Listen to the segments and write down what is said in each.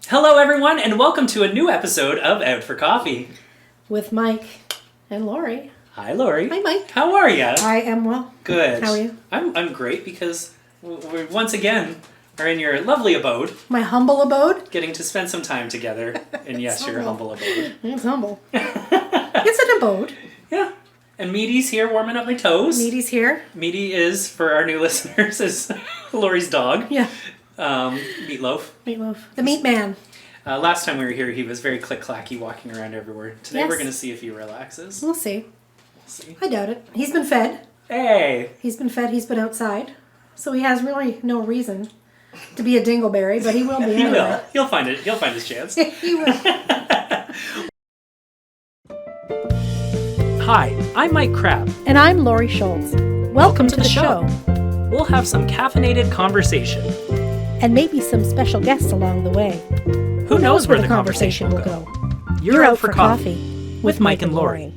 Hello everyone and welcome to a new episode of Out for Coffee. With Mike and Laurie. Hi Laurie. Hi Mike. How are you? I am well. Good. How are you? I'm great because we once again are in your lovely abode. My humble abode? Getting to spend some time together in your humble abode. It's humble. It's an abode. Yeah. And Meaty's here warming up my toes. Meaty's here. Meaty is, for our new listeners, is Laurie's dog. Yeah. Meatloaf. Meatloaf. The meat man. Last time we were here, he was very click-clacky, walking around everywhere. Today we're going to see if he relaxes. We'll see. We'll see. I doubt it. He's been fed. Hey! He's been fed. He's been outside. So he has really no reason to be a dingleberry, but he will be anyway. He will. He'll find it. He'll find his chance. He will. Hi, I'm Mike Crabb. And I'm Laurie Schultz. Welcome to the show. We'll have some caffeinated conversation. And maybe some special guests along the way. Who knows where the conversation will go? You're out for coffee with Mike and Laurie.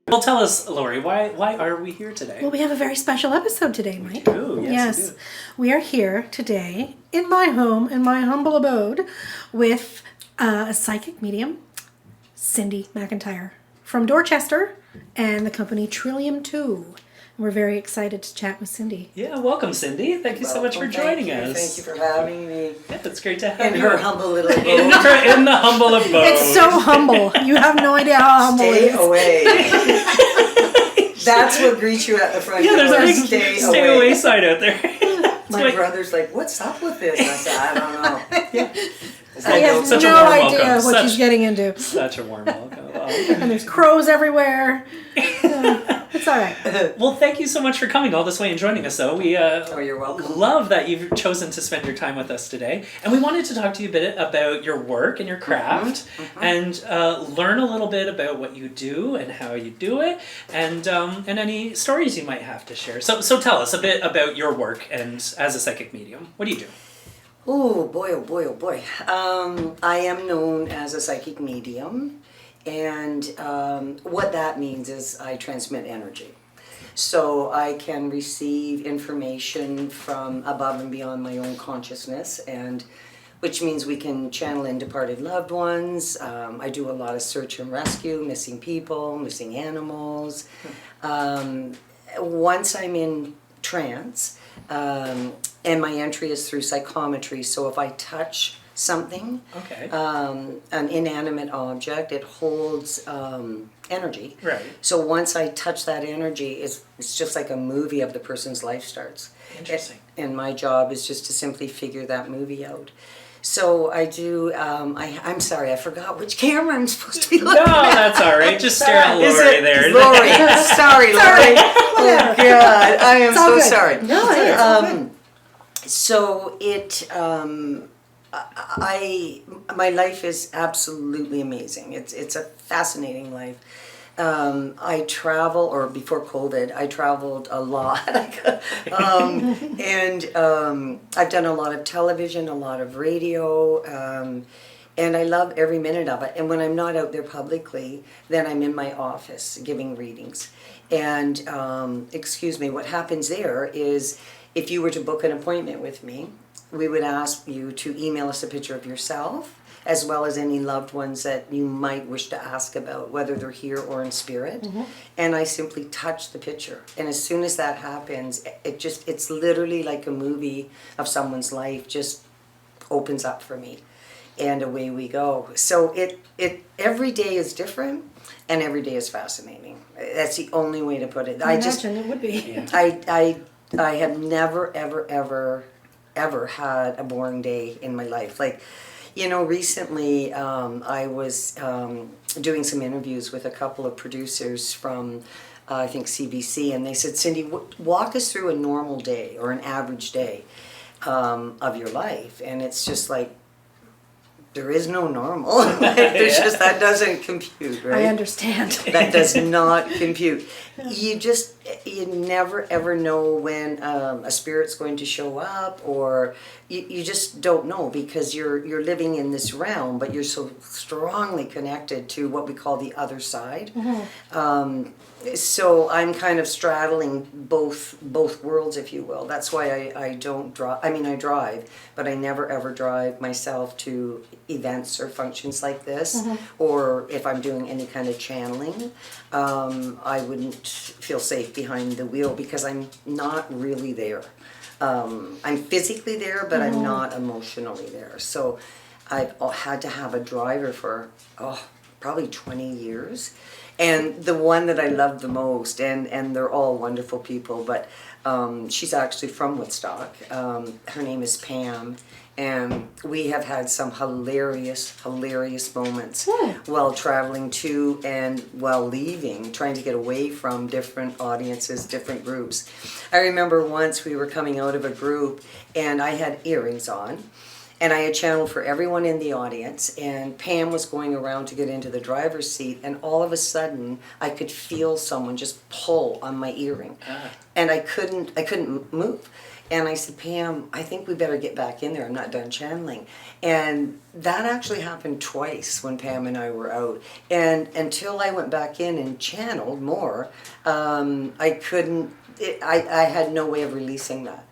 Well, tell us, Laurie, why are we here today? Well, we have a very special episode today, Mike. We do, yes, we do. We are here today in my home, in my humble abode, with a psychic medium, Cindy McIntyre, from Dorchester, and the company Trillium 2. We're very excited to chat with Cindy. Yeah, welcome, Cindy. Thank you so much for joining us. Thank you for having me. Yeah, it's great to have In you. her humble little abode. In the humble abode. It's so humble. You have no idea how humble it Stay is. away. That's what greets you at the front Yeah, door. there's a big stay away sign out there. My brother's like, what's up with this? And I said, I don't know. Yeah. I have Such a no warm idea welcome. what she's getting into. Such a warm welcome. And there's crows everywhere. It's all right. Well, thank you so much for coming all this way and joining us, though. We You're welcome. love that you've chosen to spend your time with us today. And we wanted to talk to you a bit about your work and your craft and learn a little bit about what you do and how you do it and any stories you might have to share. So tell us a bit about your work and as a psychic medium. What do you do? Oh boy, oh boy, oh boy. I am known as a psychic medium, and what that means is I transmit energy. So I can receive information from above and beyond my own consciousness, and which means we can channel in departed loved ones. I do a lot of search and rescue, missing people, missing animals. Once I'm in trance, and my entry is through psychometry, so if I touch something, an inanimate object, it holds energy. Right. So once I touch that energy, it's just like a movie of the person's life starts. Interesting. And my job is just to simply figure that movie out. So I do, I'm sorry, I forgot which camera I'm supposed to be looking No, at. that's all right. Just stare at Laurie there. Lori. Sorry, Lori. Oh, God. I am so good. sorry. No, it's all good. So my life is absolutely amazing. It's a fascinating life. I travel, or before COVID, I traveled a lot. And I've done a lot of television, a lot of radio, and I love every minute of it. And when I'm not out there publicly, then I'm in my office giving readings. And, what happens there is if you were to book an appointment with me, we would ask you to email us a picture of yourself, as well as any loved ones that you might wish to ask about, whether they're here or in spirit. And I simply touch the picture. And as soon as that happens, it's literally like a movie of someone's life just opens up for me. And away we go. So it every day is different, and every day is fascinating. That's the only way to put it. I imagine it would be. Yeah. I have never, ever had a boring day in my life. Like, recently I was doing some interviews with a couple of producers from, I think, CBC, and they said, Cindy, walk us through a normal day or an average day of your life. And it's just like, there is no normal. There's just, that doesn't compute, right? I understand. That does not compute. You just, you never ever know when a spirit's going to show up, or you just don't know, because you're living in this realm, but you're so strongly connected to what we call the other side. So I'm kind of straddling both worlds, if you will. That's why I don't drive. I mean, I drive, but I never ever drive myself to events or functions like this. Or if I'm doing any kind of channeling, I wouldn't feel safe behind the wheel, because I'm not really there. I'm physically there, but I'm not emotionally there. So I've had to have a driver for probably 20 years. And the one that I love the most, and they're all wonderful people, but she's actually from Woodstock. Her name is Pam, and we have had some hilarious moments while traveling to and while leaving, trying to get away from different audiences, different groups. I remember once we were coming out of a group, and I had earrings on. And I had channeled for everyone in the audience, and Pam was going around to get into the driver's seat, and all of a sudden I could feel someone just pull on my earring. And I couldn't move. And I said, Pam, I think we better get back in there. I'm not done channeling. And that actually happened twice when Pam and I were out. And until I went back in and channeled more, I had no way of releasing that.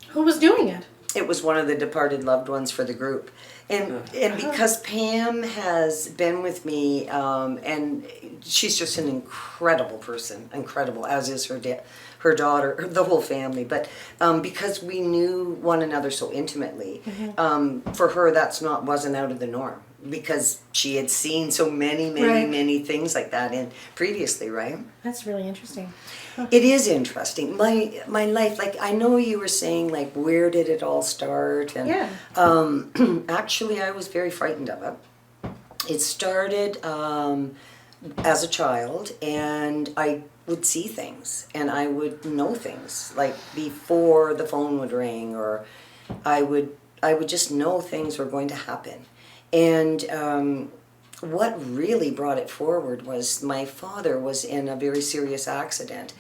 Who was doing it? It was one of the departed loved ones for the group. And because Pam has been with me, and she's just an incredible person, incredible, as is her daughter, the whole family. But because we knew one another so intimately, for her wasn't out of the norm, because she had seen so many things like that previously, right? That's really interesting. It is interesting. My life, like, I know you were saying, like, where did it all start? And actually, I was very frightened of it. It started as a child, and I would see things, and I would know things, like before the phone would ring, or I would just know things were going to happen. And what really brought it forward was my father was in a very serious accident.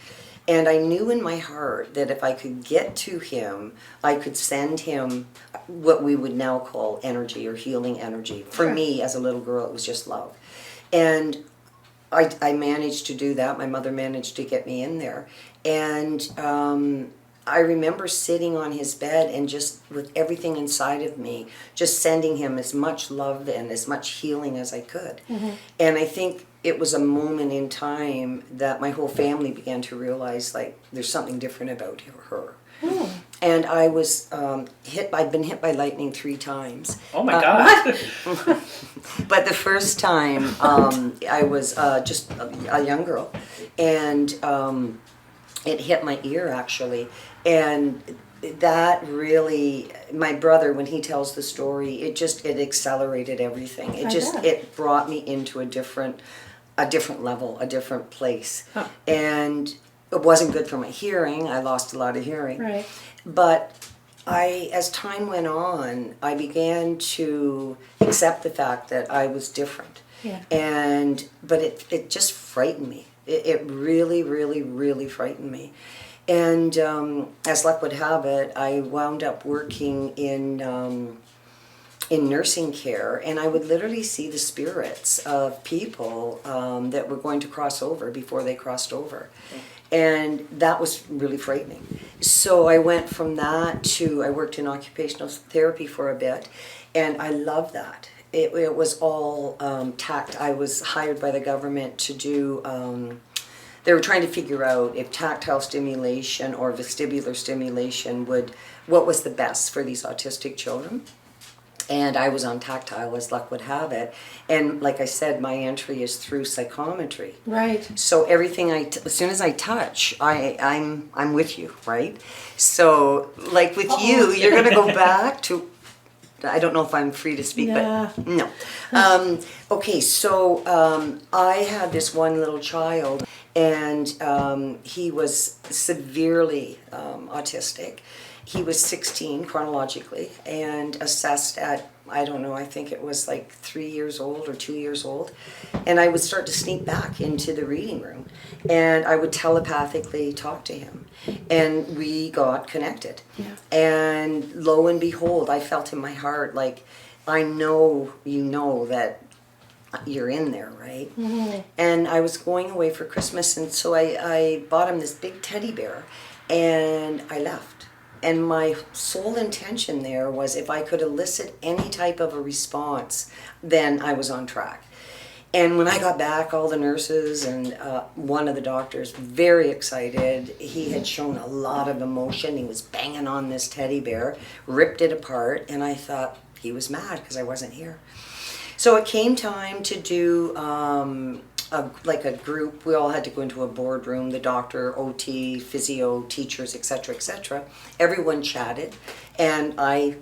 And I knew in my heart that if I could get to him, I could send him what we would now call energy, or healing energy. For me, as a little girl, it was just love. And I managed to do that. My mother managed to get me in there. And I remember sitting on his bed and just with everything inside of me, just sending him as much love and as much healing as I could. And I think it was a moment in time that my whole family began to realize, like, there's something different about her. And I was I'd been hit by lightning 3 times. Oh my God. But the first time, I was just a young girl, and it hit my ear, actually. And that really, my brother, when he tells the story, it accelerated everything. It brought me into a different level, a different place. And it wasn't good for my hearing. I lost a lot of hearing. Right. But as time went on, I began to accept the fact that I was different. Yeah. But it just frightened me. It really, really, really frightened me. And as luck would have it, I wound up working in nursing care, and I would literally see the spirits of people that were going to cross over before they crossed over. And that was really frightening. So I went from that to, I worked in occupational therapy for a bit, and I loved that. It was all tact. I was hired by the government to do, they were trying to figure out if tactile stimulation or vestibular stimulation what was the best for these autistic children. And I was on tactile, as luck would have it. And like I said, my entry is through psychometry. Right. So everything as soon as I touch, I'm with you, right? So like with you, you're going to go back to, I don't know if I'm free to speak, but no. Okay, so I had this one little child, and he was severely autistic. he was 16 chronologically and assessed at, I don't know, I think it was like 3 years old or 2 years old. And I would start to sneak back into the reading room and I would telepathically talk to him. And we got connected. Yeah. And lo and behold, I felt in my heart, like, I know you know that you're in there, right? Mm-hmm. And I was going away for Christmas, and so I bought him this big teddy bear and I left. And my sole intention there was if I could elicit any type of a response, then I was on track. And when I got back, all the nurses and one of the doctors, very excited. He had shown a lot of emotion. He was banging on this teddy bear, ripped it apart, and I thought he was mad because I wasn't here. So it came time to do a group. We all had to go into a boardroom, the doctor, OT, physio, teachers, etc., etc. Everyone chatted, and I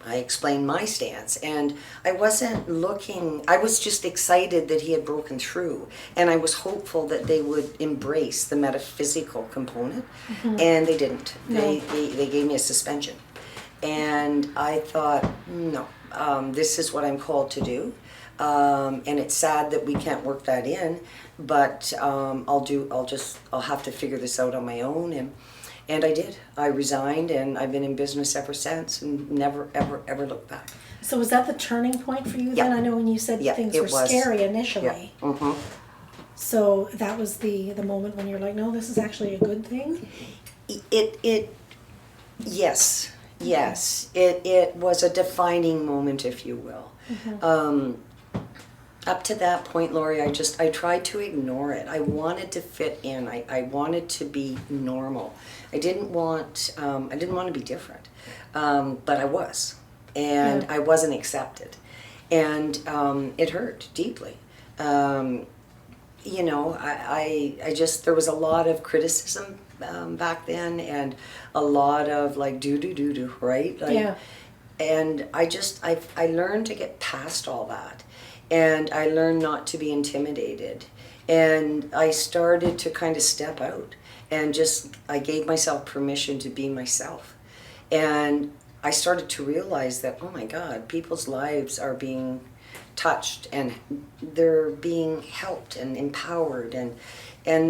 explained my stance, and I wasn't looking, I was just excited that he had broken through, and I was hopeful that they would embrace the metaphysical component, and they didn't. No. They gave me a suspension, and I thought, no, this is what I'm called to do. And it's sad that we can't work that in, but I'll have to figure this out on my own, and I did. I resigned, and I've been in business ever since, and never, ever, ever looked back. So was that the turning point for you Yeah. then? I know when you said Yeah, things it were was. scary initially. Yeah. Mm-hmm. So that was the moment when you're like, no, this is actually a good thing? Yes. It was a defining moment, if you will. Mm-hmm. Up to that point, Laurie, I tried to ignore it. I wanted to fit in. I wanted to be normal. I didn't want to be different, but I was, and I wasn't accepted, and it hurt deeply. I just, there was a lot of criticism back then, and a lot of like do, right? Like, Yeah. And I learned to get past all that. And I learned not to be intimidated. And I started to kind of step out and I gave myself permission to be myself. And I started to realize that, oh my God, people's lives are being touched and they're being helped and empowered. And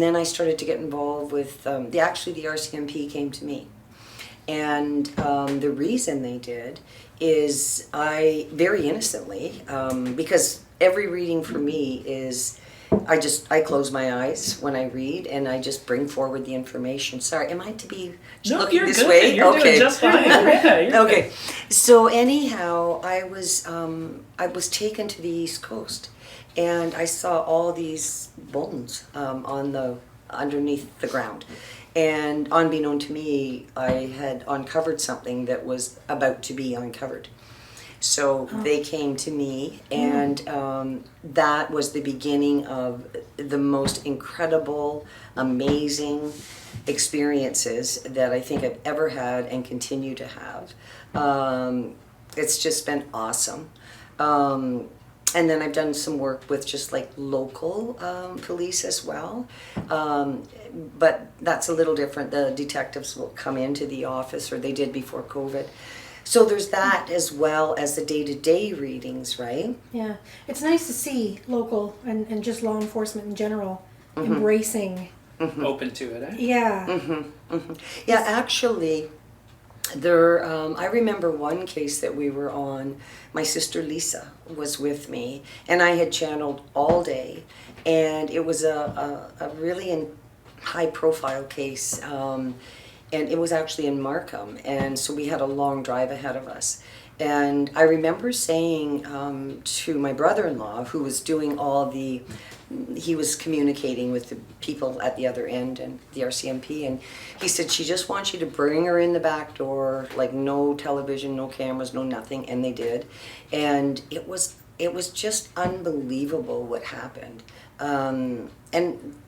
then I started to get involved with, the RCMP came to me. And the reason they did is I, very innocently, because every reading for me is, I close my eyes when I read and I just bring forward the information. Sorry, am I to be looking you're this good. way? You're doing just fine. Yeah, you're Okay. good. So anyhow, I was taken to the East Coast, and I saw all these bones underneath the ground. And unbeknown to me, I had uncovered something that was about to be uncovered. So they came to me, and that was the beginning of the most incredible, amazing experiences that I think I've ever had and continue to have. It's just been awesome. And then I've done some work with just like local police as well. But that's a little different. The detectives will come into the office, or they did before COVID. So there's that as well as the day-to-day readings, right? Yeah. It's nice to see local and just law enforcement in general embracing. Open to it, eh? Yeah. Yeah, actually, there. I remember one case that we were on. My sister Lisa was with me, and I had channeled all day, and it was a really high-profile case. And it was actually in Markham, and so we had a long drive ahead of us. And I remember saying to my brother-in-law, who was doing he was communicating with the people at the other end and the RCMP, and he said, she just wants you to bring her in the back door, like no television, no cameras, no nothing, and they did. And it was just unbelievable what happened. And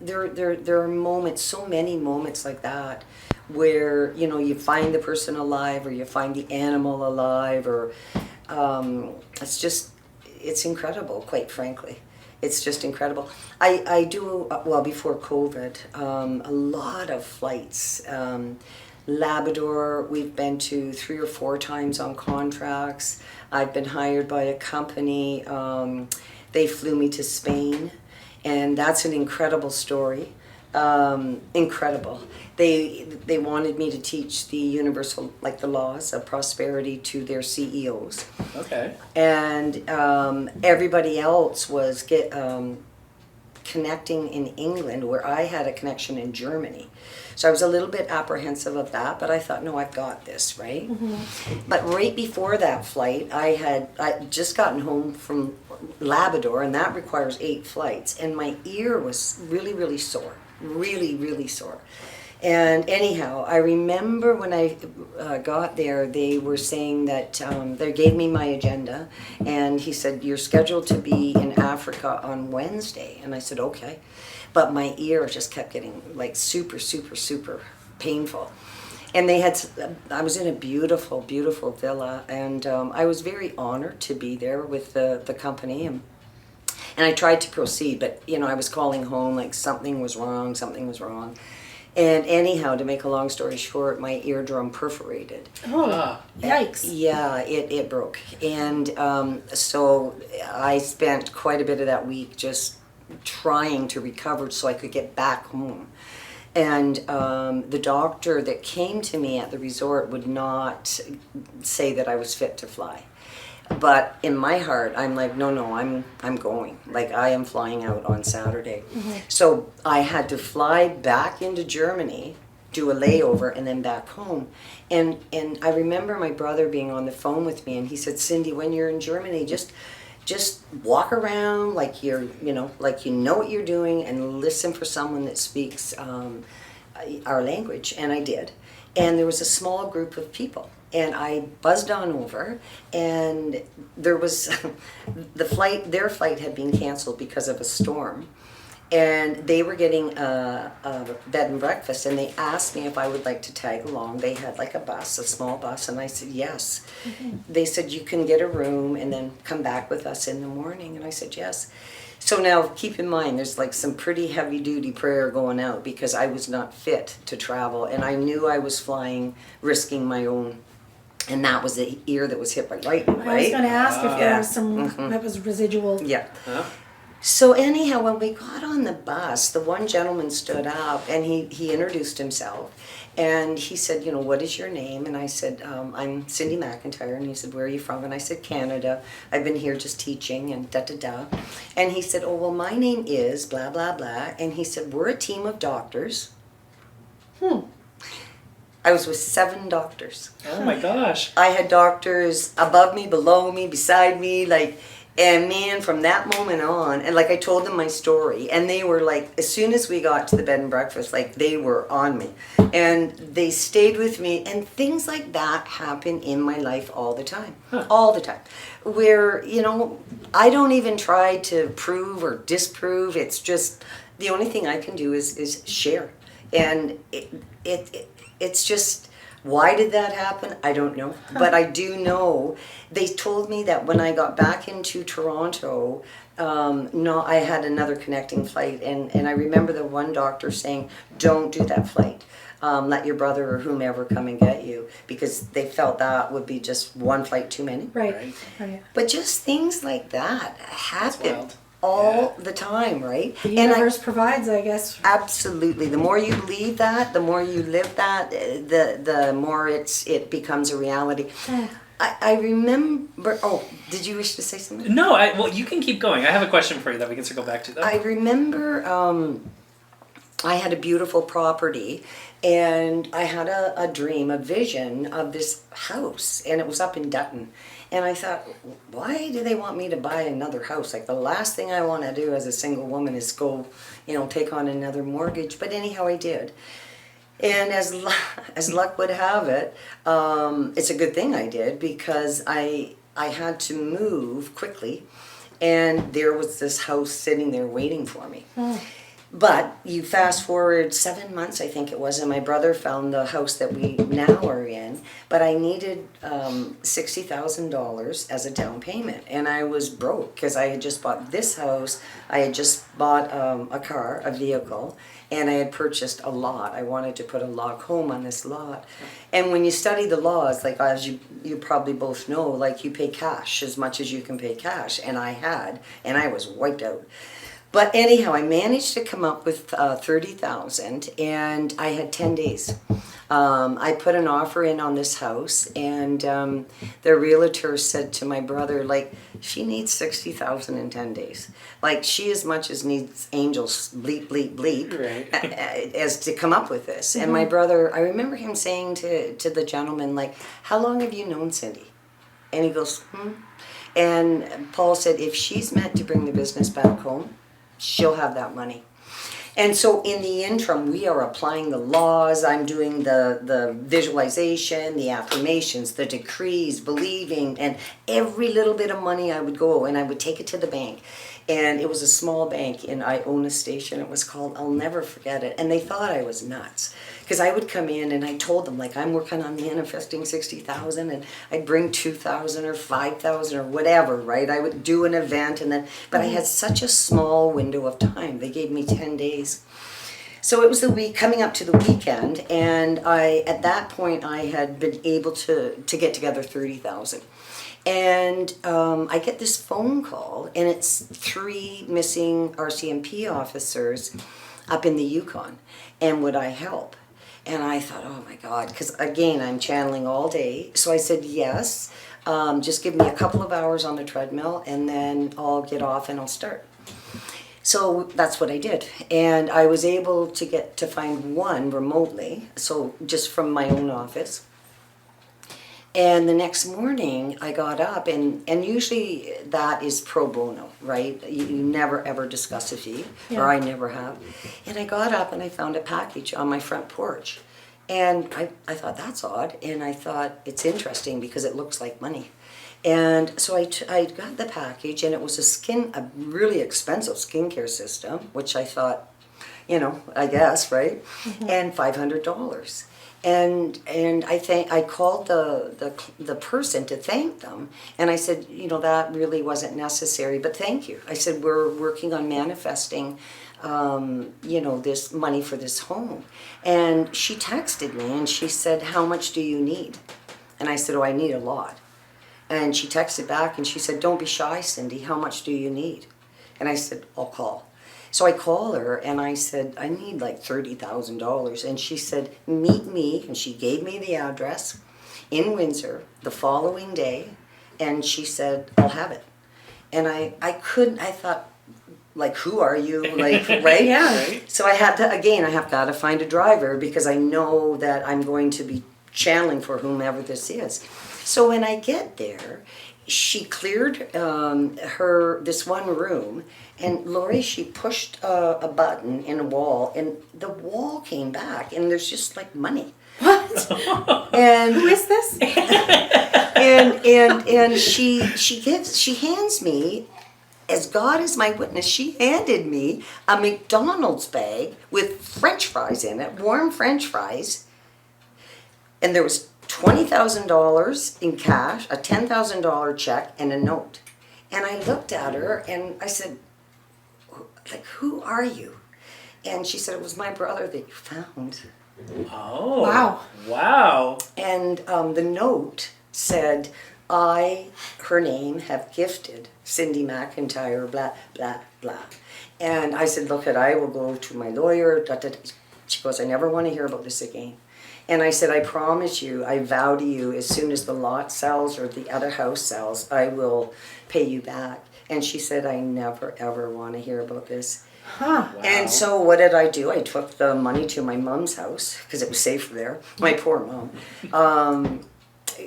there are moments, so many moments like that, where you find the person alive, or you find the animal alive, or it's incredible, quite frankly. It's just incredible. I do, before COVID, a lot of flights, Labrador, we've been to 3 or 4 times on contracts. I've been hired by a company. They flew me to Spain, and that's an incredible story. Incredible. They wanted me to teach the universal, like the laws of prosperity to their CEOs. Okay. And everybody else was connecting in England, where I had a connection in Germany. So I was a little bit apprehensive of that, but I thought, no, I've got this, right? But right before that flight, I just gotten home from Labrador, and that requires 8 flights, and my ear was really, really sore, really, really sore. And anyhow, I remember when I got there, they were saying that they gave me my agenda, and he said, you're scheduled to be in Africa on Wednesday. And I said, okay. But my ear just kept getting like super, super, super painful. And I was in a beautiful, beautiful villa, and I was very honored to be there with the company. And I tried to proceed, but, I was calling home like something was wrong. And anyhow, to make a long story short, my eardrum perforated. Oh, yikes. Yeah, it broke. And so I spent quite a bit of that week just trying to recover so I could get back home. And the doctor that came to me at the resort would not say that I was fit to fly. But in my heart, I'm like, no, I'm going. Like, I am flying out on Saturday. So I had to fly back into Germany, do a layover, and then back home. And I remember my brother being on the phone with me, and he said, Cindy, when you're in Germany, just walk around like like you know what you're doing, and listen for someone that speaks our language. And I did. And there was a small group of people. And I buzzed on over, and there was their flight had been canceled because of a storm, and they were getting a bed and breakfast, and they asked me if I would like to tag along. They had like a small bus, and I said yes. They said, you can get a room and then come back with us in the morning, and I said yes. So now keep in mind, there's like some pretty heavy duty prayer going out, because I was not fit to travel, and I knew I was flying, risking my own. And that was the ear that was hit by lightning, right? I was going to ask if there was some that was residual. Yeah. So anyhow, when we got on the bus, the one gentleman stood up, and he introduced himself, and he said, what is your name? And I said, I'm Cindy McIntyre. And he said, where are you from? And I said, Canada. I've been here just teaching and da-da-da. And he said, oh, well, my name is blah, blah, blah. And he said, we're a team of doctors. I was with 7 doctors. Oh my gosh. I had doctors above me, below me, beside me, and man, from that moment on, and I told them my story, and they were as soon as we got to the bed and breakfast, they were on me, and they stayed with me, and things like that happen in my life all the time, all the time, where, I don't even try to prove or disprove. It's just, the only thing I can do is share, and it's just, why did that happen? I don't know. But I do know, they told me that when I got back into Toronto, I had another connecting flight. And I remember the one doctor saying, don't do that flight. Let your brother or whomever come and get you. Because they felt that would be just one flight too many. Right. But just things like that happen all the time, right? The universe provides, I guess. Absolutely. The more you believe that, the more you live that, the more it becomes a reality. I remember. Oh, did you wish to say something? No, well, you can keep going. I have a question for you that we can circle back to, though. I remember I had a beautiful property, and I had a dream, a vision of this house, and it was up in Dutton. And I thought, why do they want me to buy another house? The last thing I want to do as a single woman is go, take on another mortgage. But anyhow, I did. And as luck would have it, it's a good thing I did, because I had to move quickly, and there was this house sitting there waiting for me. But you fast forward 7 months, I think it was, and my brother found the house that we now are in. But I needed $60,000 as a down payment, and I was broke because I had just bought this house. I had just bought a car, a vehicle, and I had purchased a lot. I wanted to put a log home on this lot. And when you study the laws, like as you probably both know, like you pay cash as much as you can pay cash, and I was wiped out. But anyhow, I managed to come up with 30,000, and I had 10 days. I put an offer in on this house, and the realtor said to my brother, like, she needs 60,000 in 10 days. Like, she as much as needs angels bleep, bleep, bleep, Right. as to come up with this. And my brother, I remember him saying to the gentleman, like, how long have you known Cindy? And he goes, And Paul said, if she's meant to bring the business back home, she'll have that money. And so in the interim, we are applying the laws. I'm doing the visualization, the affirmations, the decrees, believing, and every little bit of money I would go and I would take it to the bank. And it was a small bank in Iona Station. It was called, I'll never forget it. And they thought I was nuts. Because I would come in and I told them, like, I'm working on manifesting 60,000, and I'd bring 2,000 or 5,000 or whatever, right? I would do an event, and then, but I had such a small window of time. They gave me 10 days. So it was the week coming up to the weekend, and at that point I had been able to get together 30,000. And I get this phone call, and it's 3 missing RCMP officers up in the Yukon, and would I help? And I thought, oh my God, because again, I'm channeling all day. So I said, yes, just give me a couple of hours on the treadmill, and then I'll get off and I'll start. So that's what I did. And I was able to find one remotely, so just from my own office. And the next morning I got up, and usually that is pro bono, right? You never ever discuss a fee, or I never have. And I got up and I found a package on my front porch. And I thought, that's odd. And I thought, it's interesting because it looks like money. And so I got the package, and it was a really expensive skincare system, which I thought, I guess, right? And $500. And I called the person to thank them, and I said, that really wasn't necessary, but thank you. I said, we're working on manifesting, this money for this home. And she texted me and she said, how much do you need? And I said, oh, I need a lot. And she texted back and she said, don't be shy, Cindy, how much do you need? And I said, I'll call. So I called her and I said, I need like $30,000. And she said, meet me. And she gave me the address in Windsor the following day. And she said, I'll have it. And I thought, like, who are you? Like, right? Yeah. Right. So I have got to find a driver because I know that I'm going to be channeling for whomever this is. So when I get there, she cleared this one room, and Laurie, she pushed a button in a wall, and the wall came back, and there's just like money. What? And Who is this? and she hands me, as God is my witness, she handed me a McDonald's bag with French fries in it, warm French fries, and there was $20,000 in cash, a $10,000 check, and a note. And I looked at her and I said, like, who are you? And she said, it was my brother that you found. Oh. Wow. Wow. And the note said, her name, have gifted Cindy McIntyre, blah, blah, blah. And I said, look, I will go to my lawyer. Da, da, da. She goes, I never want to hear about this again. And I said, I promise you, I vow to you, as soon as the lot sells or the other house sells, I will pay you back. And she said, I never, ever want to hear about this. Huh. Wow. And so what did I do? I took the money to my mom's house, because it was safe there. My poor mom.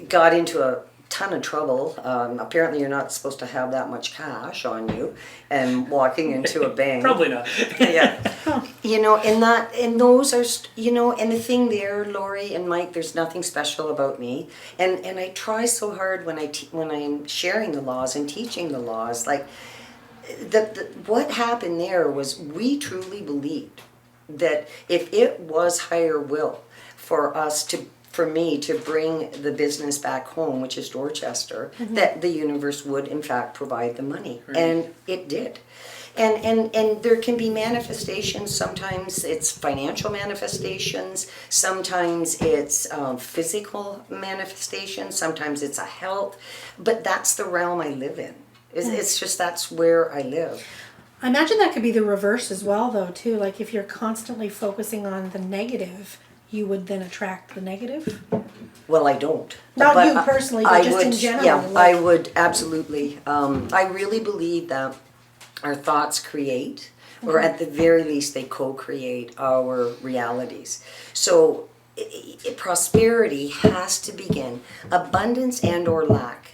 Got into a ton of trouble. Apparently you're not supposed to have that much cash on you, and walking into a bank. Probably not. Yeah. And those are, and the thing there, Laurie and Mike, there's nothing special about me. And I try so hard when I'm sharing the laws and teaching the laws, like, what happened there was we truly believed that if it was higher will for me to bring the business back home, which is Dorchester, that the universe would in fact provide the money. Right. And it did. And there can be manifestations. Sometimes it's financial manifestations. Sometimes it's physical manifestations. Sometimes it's a health. But that's the realm I live in. It's just that's where I live. I imagine that could be the reverse as well, though, too. Like if you're constantly focusing on the negative, you would then attract the negative. Well, I don't. Not but you personally, but just in general. Yeah, like, I would absolutely. I really believe that our thoughts create, or at the very least, they co-create our realities. So, prosperity has to begin. Abundance and or lack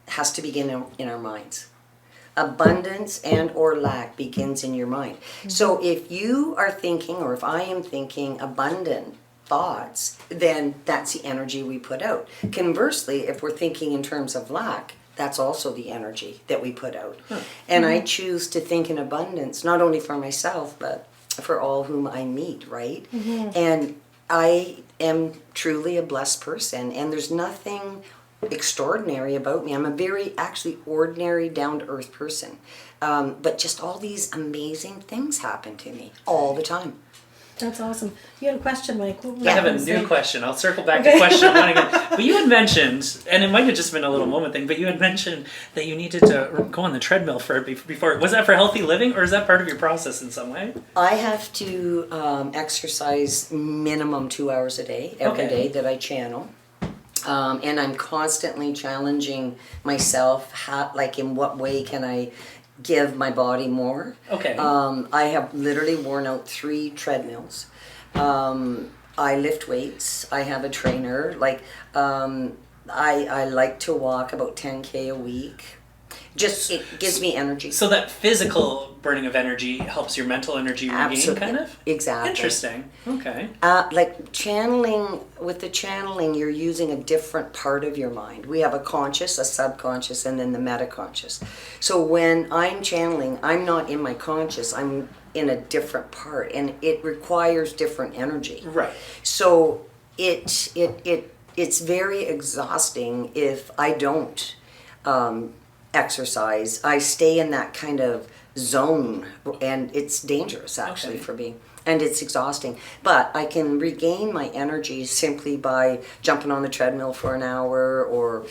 has to begin in our minds. Abundance and or lack begins in your mind. So if you are thinking, or if I am thinking abundant thoughts, then that's the energy we put out. Conversely, if we're thinking in terms of lack, that's also the energy that we put out. And I choose to think in abundance, not only for myself, but for all whom I meet, right? And I am truly a blessed person, and there's nothing extraordinary about me. I'm a very actually ordinary, down-to-earth person. But just all these amazing things happen to me all the time. That's awesome. You had a question, Mike. I have a new question. I'll circle back to question one again. But you had mentioned, and it might have just been a little moment thing, but you had mentioned that you needed to go on the treadmill before. Was that for healthy living, or is that part of your process in some way? I have to exercise minimum 2 hours a day, every day that I channel. And I'm constantly challenging myself, like in what way can I give my body more. Okay. I have literally worn out 3 treadmills. I lift weights. I have a trainer. Like, I like to walk about 10K a week. Just, it gives me energy. So that physical burning of energy helps your mental energy regain, kind of? Exactly. Interesting. Okay. Like channeling, with the channeling, you're using a different part of your mind. We have a conscious, a subconscious, and then the metaconscious. So when I'm channeling, I'm not in my conscious, I'm in a different part, and it requires different energy. Right. So it's very exhausting if I don't exercise. I stay in that kind of zone, and it's dangerous actually for me, and it's exhausting. But I can regain my energy simply by jumping on the treadmill for an hour, or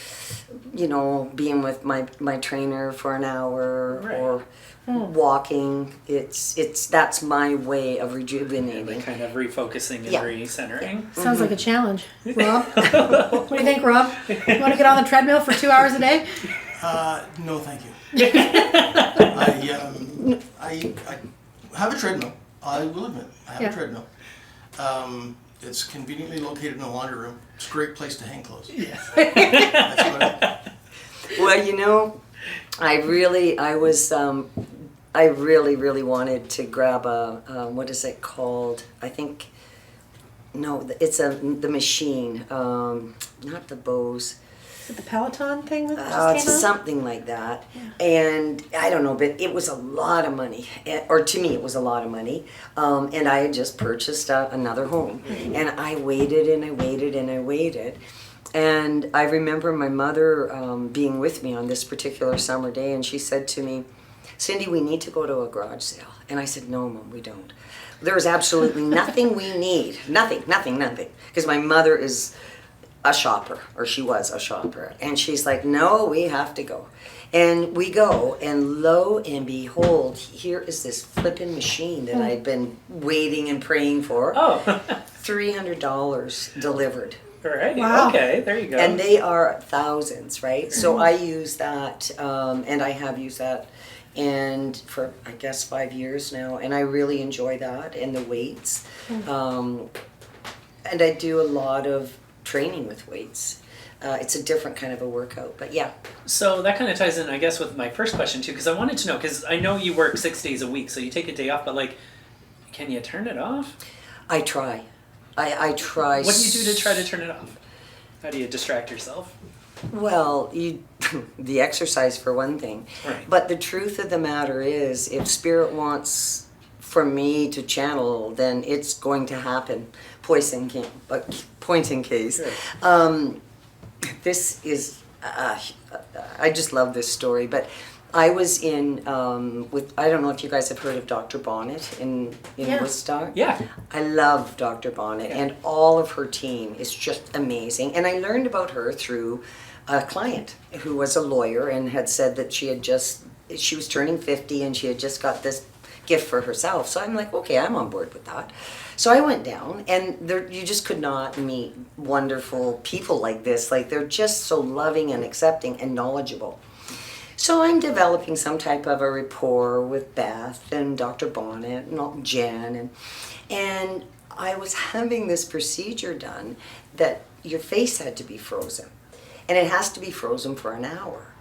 being with my trainer for an hour, or walking. That's my way of rejuvenating, kind of refocusing and recentering. Sounds like a challenge. Rob, what do you think, Rob? You want to get on the treadmill for 2 hours a day? No, thank you. I have a treadmill. I will admit, I have a treadmill. It's conveniently located in the laundry room. It's a great place to hang clothes. Yeah. That's about it. Well, I really wanted to grab a, what is it called? I think, no, it's the machine, not the Bose. The Peloton thing that just came out? Something like that. Yeah. And I don't know, but it was a lot of money. Or to me, it was a lot of money. And I had just purchased another home. And I waited and I waited and I waited. And I remember my mother being with me on this particular summer day, and she said to me, "Cindy, we need to go to a garage sale." And I said, "No, Mom, we don't. There's absolutely nothing we need. Nothing. Because my mother is a shopper, or she was a shopper. And she's like, "No, we have to go." And we go, and lo and behold, here is this flipping machine that I'd been waiting and praying for. Oh. $300 delivered. All right. Wow. Okay, there you go. And they are thousands, right? So I use that, and I have used that, and for, I guess, 5 years now, and I really enjoy that, and the weights. And I do a lot of training with weights. It's a different kind of a workout, but yeah. So that kind of ties in, I guess, with my first question too, because I wanted to know, because I know you work 6 days a week, so you take a day off, but like, can you turn it off? I try. I try. What do you do to try to turn it off? How do you distract yourself? Well, you the exercise for one thing. Right. But the truth of the matter is, if Spirit wants for me to channel, then it's going to happen. Point in case. Sure. This is, I just love this story, but I was in, I don't know if you guys have heard of Dr. Bonnet in Yeah. Woodstock. Yeah. I love Dr. Bonnet, and all of her team is just amazing. And I learned about her through a client who was a lawyer and had said that she was turning 50 and she had just got this gift for herself. So I'm like, okay, I'm on board with that. So I went down, and you just could not meet wonderful people like this. Like, they're just so loving and accepting and knowledgeable. So I'm developing some type of a rapport with Beth and Dr. Bonnet and Jen, and I was having this procedure done that your face had to be frozen, and it has to be frozen for an hour.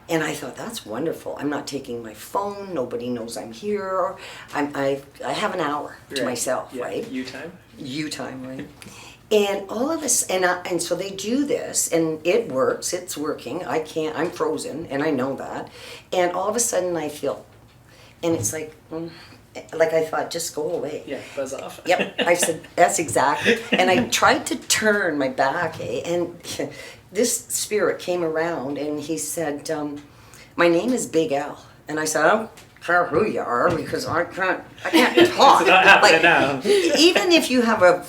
And I thought, that's wonderful. I'm not taking my phone. Nobody knows I'm here. I have an hour to myself, right? You time. You time, right? And all of this, and so they do this, and it works. It's working. I'm frozen, and I know that. And all of a sudden, I feel, and it's like I thought, just go away. Yeah, buzz off. Yep. I said, that's exactly. And I tried to turn my back, and this spirit came around, and he said, my name is Big Al. And I said, I don't care who you are, because I can't talk. It's not happening now. Even if you have a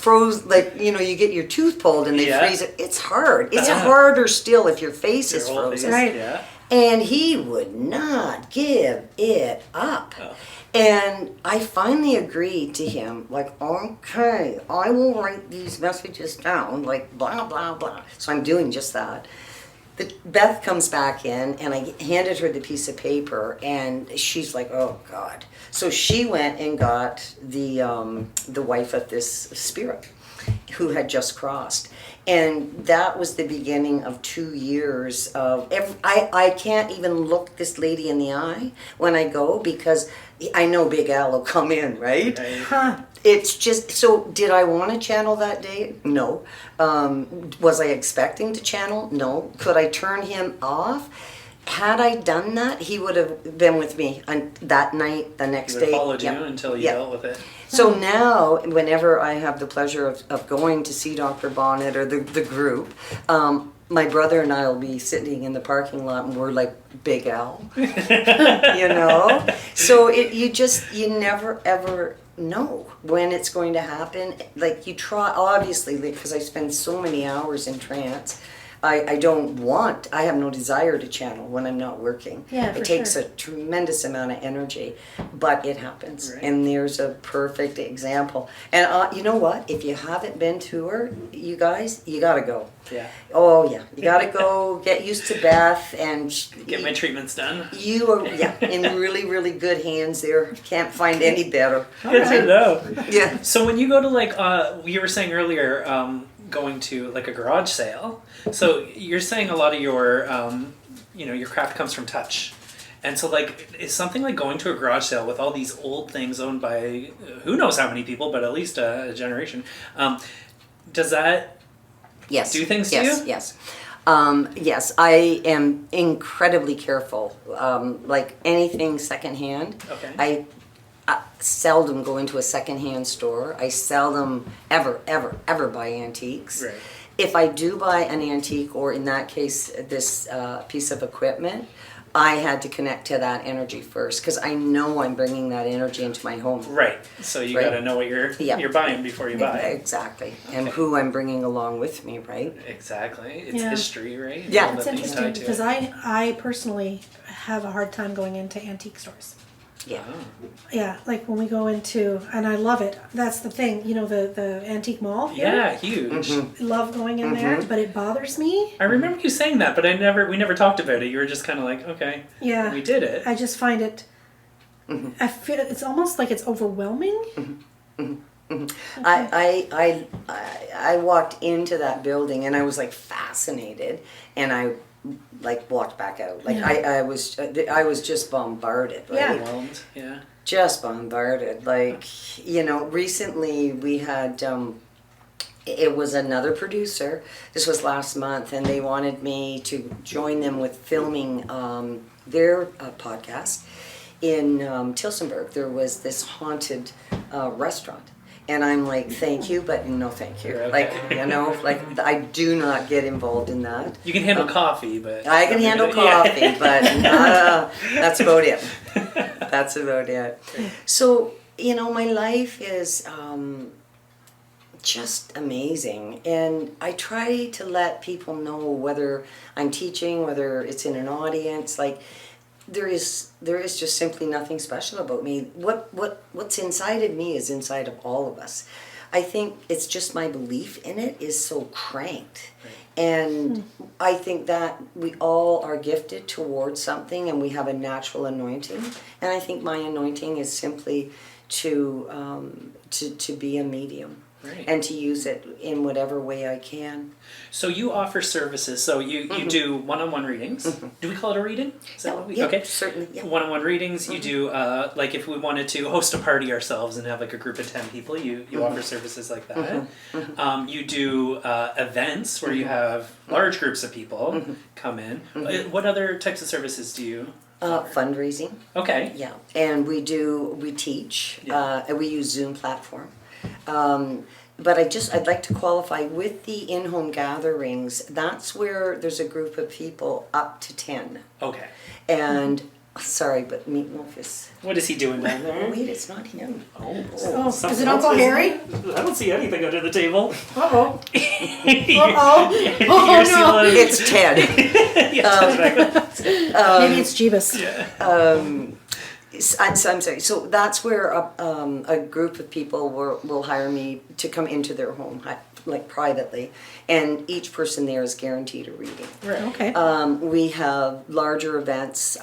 you get your tooth pulled and they freeze it, it's hard. It's harder still if your face is frozen. Right. Yeah. And he would not give it up. Oh. And I finally agreed to him, like, okay, I will write these messages down, like, blah, blah, blah. So I'm doing just that. Beth comes back in, and I handed her the piece of paper, and she's like, oh, God. So she went and got the wife of this spirit who had just crossed. And that was the beginning of 2 years of, I can't even look this lady in the eye when I go, because I know Big Al will come in, right? Huh. It's just, so did I want to channel that day? No. Was I expecting to channel? No. Could I turn him off? Had I done that, he would have been with me on that night, the next He would day. have followed you Yep. until you Yep. dealt with it. So now, whenever I have the pleasure of going to see Dr. Bonnet or the group, my brother and I will be sitting in the parking lot, and we're like Big Al, you know? So you never ever know when it's going to happen. Like, you try, obviously, because I spend so many hours in trance, I have no desire to channel when I'm not working. Yeah, for it takes sure. a tremendous amount of energy, but it happens. Right. And there's a perfect example. And you know what? If you haven't been to her, you guys, you gotta go. Yeah. Oh yeah, you gotta go. Get used to Beth, and Get my treatments done. you are in really, really good hands there. Can't find any better. Good to know. Yeah. So when you go to you were saying earlier, going to like a garage sale. So you're saying a lot of your, your craft comes from touch. And so like, is something like going to a garage sale with all these old things owned by who knows how many people, but at least a generation, does that Yes. do things to yes, you? Yes. Yes, I am incredibly careful. Like anything secondhand, Okay. I seldom go into a secondhand store. I seldom ever buy antiques. Right. If I do buy an antique, or in that case, this piece of equipment, I had to connect to that energy first, because I know I'm bringing that energy into my home. Right. So you Right. got to know what you're buying before you buy. Exactly. And Okay. who I'm bringing along with me, right? Exactly. It's Yeah. history, right? Yeah. All the It's things interesting tied to because it. I personally have a hard time going into antique stores. Yeah. Oh. Yeah, like when we go into, and I love it. That's the thing, the antique mall here. Yeah, huge. Mm-hmm. I love going in there, but it bothers me. I remember you saying that, but we never talked about it. You were just kind of like, okay, Yeah. we did it. I just find it, I feel it's almost like it's overwhelming. I walked into that building and I was like fascinated, and I like walked back out. Like Yeah. I was just bombarded, right? Yeah. Overwhelmed. Yeah. Just bombarded. Like, recently we had it was another producer. This was last month, and they wanted me to join them with filming their podcast in Tilsonburg. There was this haunted restaurant. And I'm like, thank you, but no thank you. Okay. Like, you know, like I do not get involved in that. You can handle coffee, but... I can handle coffee, but that's about it. That's about it. So, you know, my life is just amazing. And I try to let people know, whether I'm teaching, whether it's in an audience, like, there is just simply nothing special about me. What's inside of me is inside of all of us. I think it's just my belief in it is so cranked. Right. And I think that we all are gifted towards something, and we have a natural anointing. And I think my anointing is simply to be a medium. Right. And to use it in whatever way I can. So you offer services. So you do one-on-one readings. Do we call it a reading? Is that what we? Yeah, okay. Certainly. Yeah. One-on-one readings. You do like if we wanted to host a party ourselves and have like a group of 10 people, you offer services like that. You do events where you have large groups of people come in. What other types of services do you? Fundraising. Okay. Yeah, and we teach. Yeah. And we use Zoom platform. But I'd like to qualify with the in-home gatherings. That's where there's a group of people up to 10. Okay. And sorry, but Meatloaf is. What is he doing down there? Oh, wait, it's not him. Oh, is it Uncle Harry? I don't see anything under the table. Uh-oh. Oh no. It's Ted. Maybe it's Jeebus. Yeah. I'm sorry. So that's where a group of people will hire me to come into their home, like privately, and each person there is guaranteed a reading. Right. Okay. We have larger events.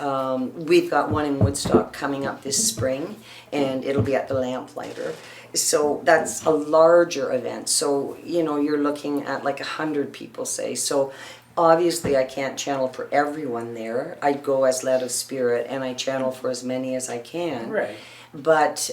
We've got one in Woodstock coming up this spring, and it'll be at the Lamplighter. So that's a larger event. So, you know, you're looking at like 100 people, say. So obviously I can't channel for everyone there. I go as led of spirit, and I channel for as many as I can. Right. But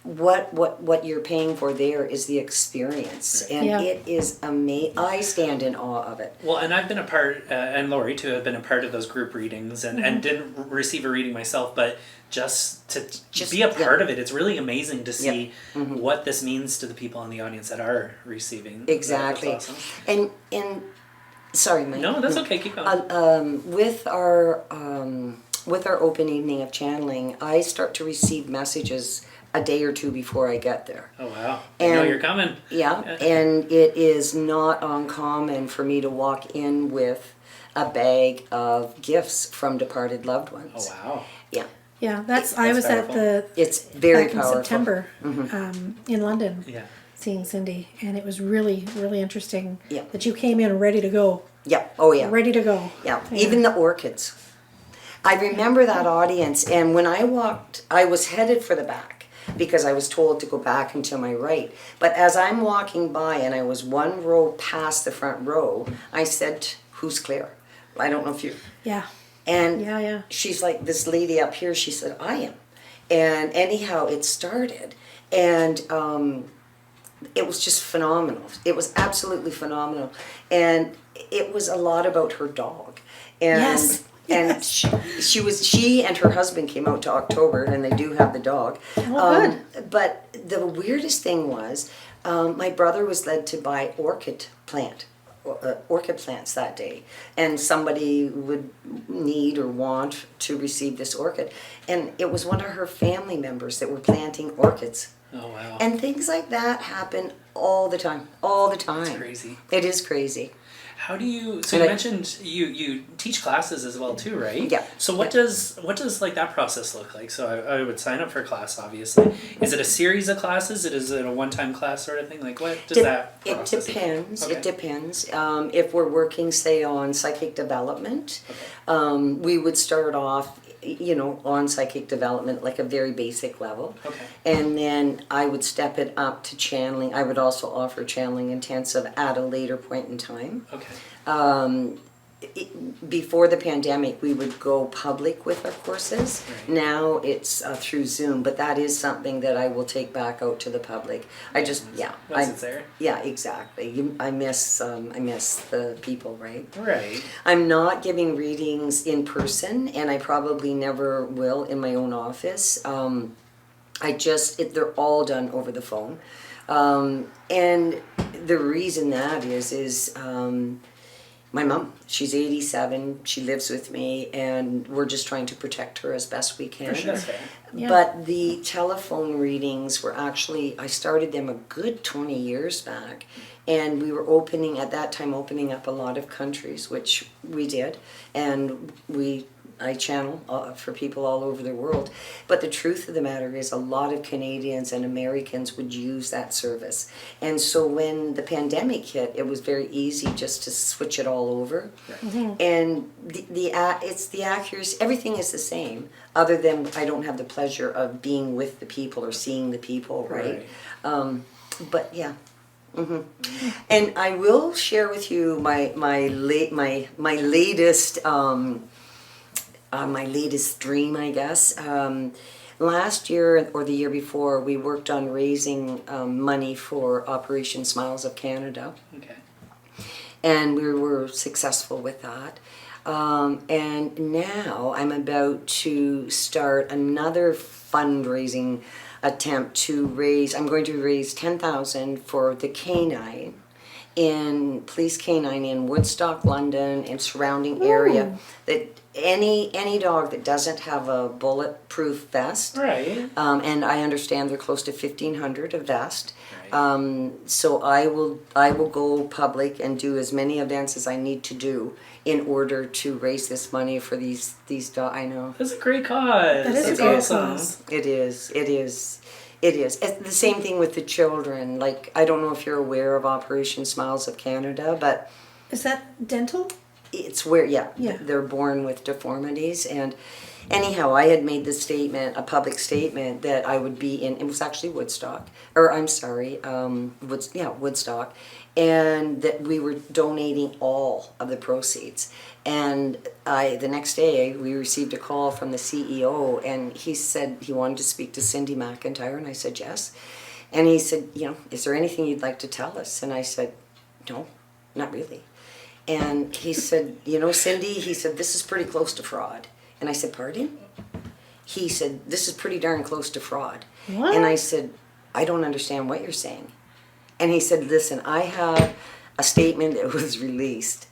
what you're paying for there is the experience, and it is amazing. I stand in awe of it. Well, and I've been a part, and Laurie too, have been a part of those group readings, and didn't receive a reading myself, but just to be a part of it, it's really amazing to see what this means to the people in the audience that are receiving. Exactly. That's awesome. And sorry, Mike. No, that's okay. Keep going. With our open evening of channeling, I start to receive messages a day or two before I get there. Oh wow! I know you're coming. Yeah, and it is not uncommon for me to walk in with a bag of gifts from departed loved ones. Oh wow! Yeah. Yeah, I was powerful. at the. It's very back powerful. in September, in London. Yeah. Seeing Cindy, and it was really, really interesting. Yeah. That you came in ready to go. Yeah. Oh yeah. Ready to go. Yeah. Even the orchids. I remember that audience, and when I walked, I was headed for the back because I was told to go back and to my right. But as I'm walking by, and I was one row past the front row, I said, "Who's clear?" I don't know if you. Yeah. And she's like, this lady up here, she said, "I am." And anyhow, it started. And it was just phenomenal. It was absolutely phenomenal. And it was a lot about her dog. And, yes. And she and her husband came out to October, and they do have the dog. Oh, good. But the weirdest thing was, my brother was led to buy orchid plants that day, and somebody would need or want to receive this orchid, and it was one of her family members that were planting orchids. Oh wow! And things like that happen all the time. It's crazy. It is crazy. How do you? So you mentioned you teach classes as well too, right? Yeah. So what does like that process look like? So I would sign up for a class, obviously. Is it a series of classes? Is it a one-time class sort of thing? Like what does that process It depends. Okay. It depends. If we're working, say, on psychic development, we would start off, on psychic development, like a very basic level. Okay. And then I would step it up to channeling. I would also offer channeling intensive at a later point in time. Okay. before the pandemic, we would go public with our courses. Right. Now it's through Zoom, but that is something that I will take back out to the public. I just, Once it's there. Yeah, exactly. I miss the people, right? Right. I'm not giving readings in person, and I probably never will in my own office. They're all done over the phone. And the reason that is my mom. She's 87. She lives with me, and we're just trying to protect her as best we can. For sure. That's fair. Yeah. But the telephone readings were actually, I started them a good 20 years back. And we were at that time opening up a lot of countries, which we did. And I channel for people all over the world. But the truth of the matter is a lot of Canadians and Americans would use that service. And so when the pandemic hit, it was very easy just to switch it all over. Right. And it's the accuracy, everything is the same, other than I don't have the pleasure of being with the people or seeing the people, right? But yeah. And I will share with you my latest dream, I guess. Last year or the year before, we worked on raising money for Operation Smiles of Canada. Okay. And we were successful with that. And now I'm about to start another fundraising attempt I'm going to raise $10,000 for the canine police canine in Woodstock, London, and surrounding area. That any dog that doesn't have a bulletproof vest, Right. and I understand they're close to 1,500 a vest. Right. So I will go public and do as many events as I need to do in order to raise this money for these dogs. I know. That's a great cause. That is That's a great awesome. cause. It is. It's the same thing with the children. Like, I don't know if you're aware of Operation Smiles of Canada, but Is that dental? it's where, Yeah. they're born with deformities. And anyhow, I had made this statement, a public statement, that I would be it was actually Woodstock, Woodstock, and that we were donating all of the proceeds. And the next day, we received a call from the CEO, and he said he wanted to speak to Cindy McIntyre, and I said yes. And he said, is there anything you'd like to tell us? And I said, no, not really. And he said, Cindy, he said, this is pretty close to fraud. And I said, pardon? He said, this is pretty darn close to fraud. What? And I said, I don't understand what you're saying. And he said, listen, I have a statement that was released,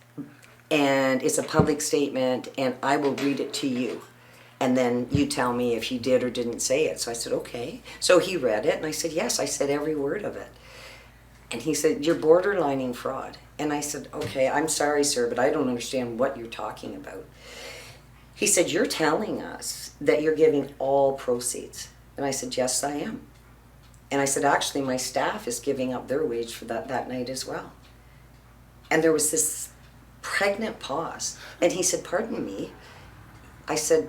and it's a public statement, and I will read it to you. And then you tell me if you did or didn't say it. So I said, okay. So he read it, and I said, yes, I said every word of it. And he said, you're borderlining fraud. And I said, okay, I'm sorry, sir, but I don't understand what you're talking about. He said, you're telling us that you're giving all proceeds. And I said, yes, I am. And I said, actually, my staff is giving up their wage for that night as well. And there was this pregnant pause. And he said, pardon me. I said,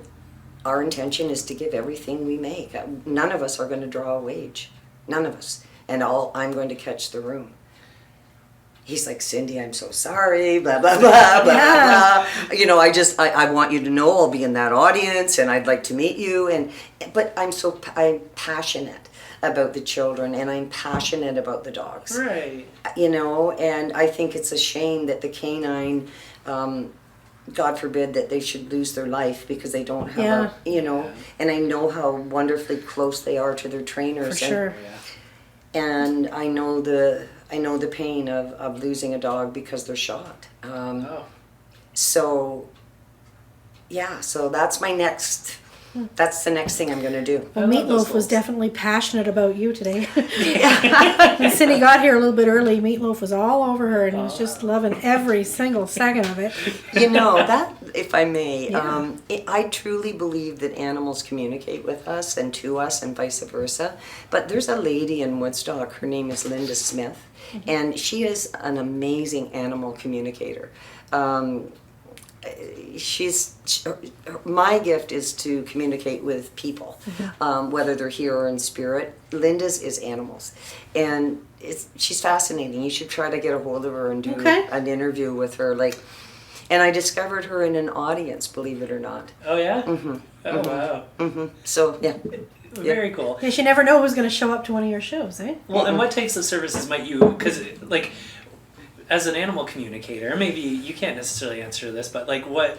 our intention is to give everything we make. None of us are going to draw a wage. None of us. And I'm going to catch the room. He's like, Cindy, I'm so sorry, blah, blah, blah, blah, Yeah. blah. I want you to know I'll be in that audience, and I'd like to meet you. But I'm passionate about the children, and I'm passionate about the dogs. Right. And I think it's a shame that the canine, God forbid that they should lose their life because they don't have and I know how wonderfully close they are to their trainers. For sure. Yeah. And I know the pain of losing a dog because they're shot. So that's my next. That's the next thing I'm going to do. Well, I love those Meatloaf was goals. definitely passionate about you today. When Cindy got here a little bit early, Meatloaf was all over her and he was just loving every single second of it. That, if I may, Yeah. I truly believe that animals communicate with us and to us and vice versa. But there's a lady in Woodstock, her name is Linda Smith, and she is an amazing animal communicator. My gift is to communicate with people, whether they're here or in spirit. Linda's is animals, and she's fascinating. You should try to get a hold of her and do Okay. an interview with her. And I discovered her in an audience, believe it or not. Oh yeah. Oh wow. So yeah. Very cool. Yeah, you never know who's going to show up to one of your shows, eh? Well, and what types of services might you? Because like, as an animal communicator, maybe you can't necessarily answer this, but like what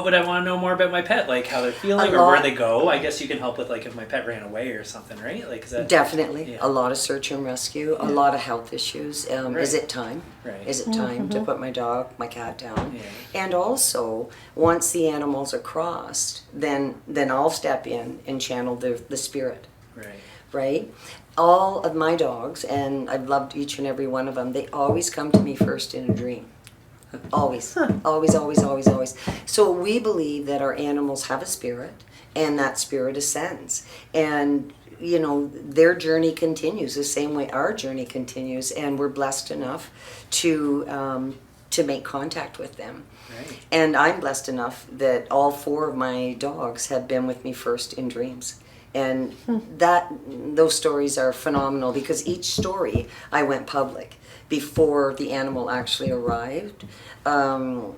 would I want to know more about my pet? Like how they're feeling or where they go? I guess you can help with like if my pet ran away or something, right? Like is that Definitely. Yeah. A lot of search and rescue, a lot of health issues. Right. Is it time? Right. Is it time to put my cat down? Yeah. And also, once the animals are crossed, then I'll step in and channel the spirit, Right. right? All of my dogs, and I've loved each and every one of them, they always come to me first in a dream. Always, always, always, always, always. So we believe that our animals have a spirit, and that spirit ascends. And, you know, their journey continues the same way our journey continues, and we're blessed enough to make contact with them. Right. And I'm blessed enough that all 4 of my dogs have been with me first in dreams. And those stories are phenomenal because each story I went public before the animal actually arrived. And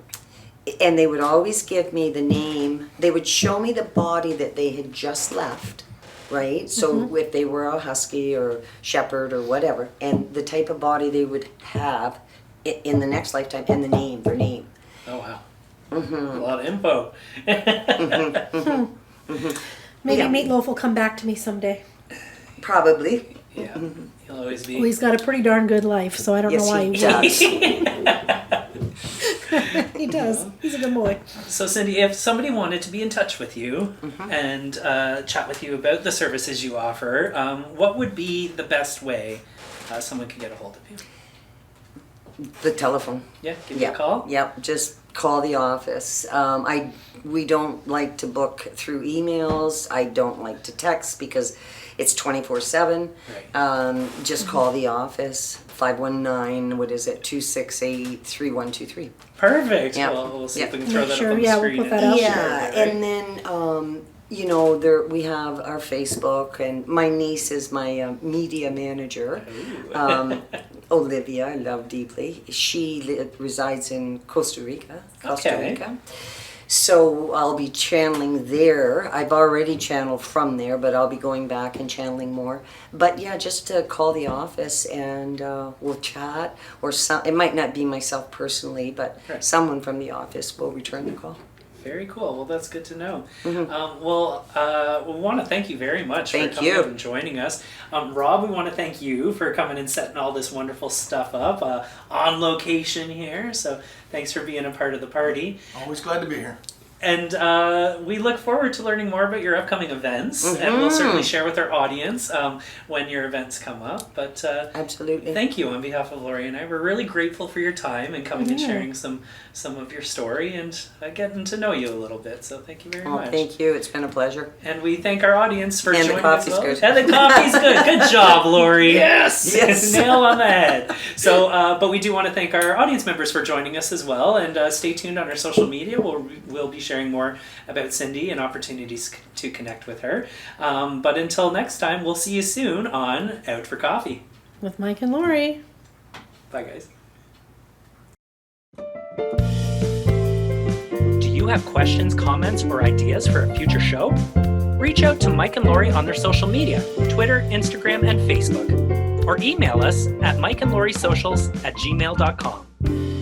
they would always give me the name. They would show me the body that they had just left, right? So if they were a husky or shepherd or whatever, and the type of body they would have in the next lifetime and their name. Oh wow. A lot of info. Maybe Yeah. Meatloaf will come back to me someday. Probably. Yeah. He'll always be. Well, he's got a pretty darn good life, so I don't know why he does. He does. He's a good boy. So Cindy, if somebody wanted to be in touch with you and chat with you about the services you offer, what would be the best way someone could get a hold of you? The telephone. Yeah, give you a call? Yep, just call the office. We don't like to book through emails. I don't like to text because it's 24/7. Right. Just call the office, 519-268-3123. Perfect. Yeah. Well, we'll see if we can Yeah. throw Make that sure, up on the yeah, we'll screen. put that out. Yeah, Right. and then you know, we have our Facebook, and my niece is my media manager. Ooh. Olivia, I love deeply. She resides in Costa Rica. Okay. So I'll be channeling there. I've already channeled from there, but I'll be going back and channeling more. But yeah, just to call the office and we'll chat. Or it might not be myself personally, but Right. someone from the office will return the call. Very cool. Well, that's good to know. We want to thank you very much Thank for coming you. out and joining us. Rob, we want to thank you for coming and setting all this wonderful stuff up on location here. So thanks for being a part of the party. Always glad to be here. And we look forward to learning more about your upcoming events. And we'll certainly share with our audience when your events come up. But Absolutely. thank you on behalf of Laurie and I. We're really grateful for your time and coming and sharing some of your story and getting to know you a little bit. So thank you very much. Thank you. It's been a pleasure. And we thank our audience for And the joining coffee's as well. good. And the coffee's good. Good job, Laurie. Yes. Nail on the head. So, but we do want to thank our audience members for joining us as well. And stay tuned on our social media. We'll be sharing more about Cindy and opportunities to connect with her. But until next time, we'll see you soon on Out for Coffee. With Mike and Laurie. Bye, guys. Do you have questions, comments, or ideas for a future show? Reach out to Mike and Laurie on their social media, Twitter, Instagram, and Facebook. Or email us at mikeandlauriesocials@gmail.com.